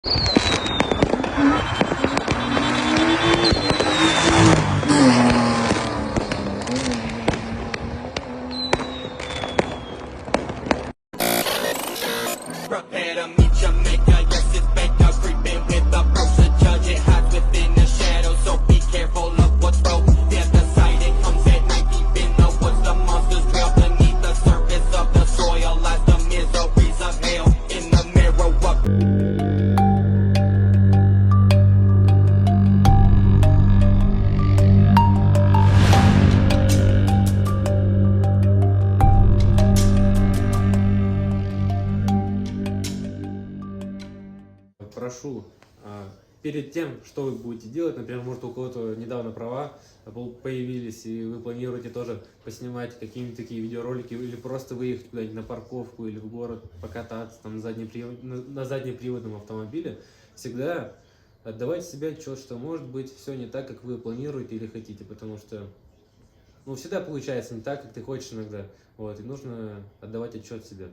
Prepare to meet Jamaica, yes it's Baker, creeping with the approach to judge it hides within the shadows, so be careful of what's broke. There's the sight, it comes at night deep in the woods, the monsters dwell beneath the surface of the soil as the miseries of hell in the mirror of Прошу, перед тем, что вы будете делать, например, может у кого-то недавно права появились, и вы планируете тоже поснимать какие-нибудь такие видеоролики, или просто выехать куда-нибудь на парковку, или в город покататься там на заднеприводном автомобиле, всегда отдавайте себе отчет, что может быть все не так, как вы планируете или хотите, потому что всегда получается не так, как ты хочешь иногда, и нужно отдавать отчет себе.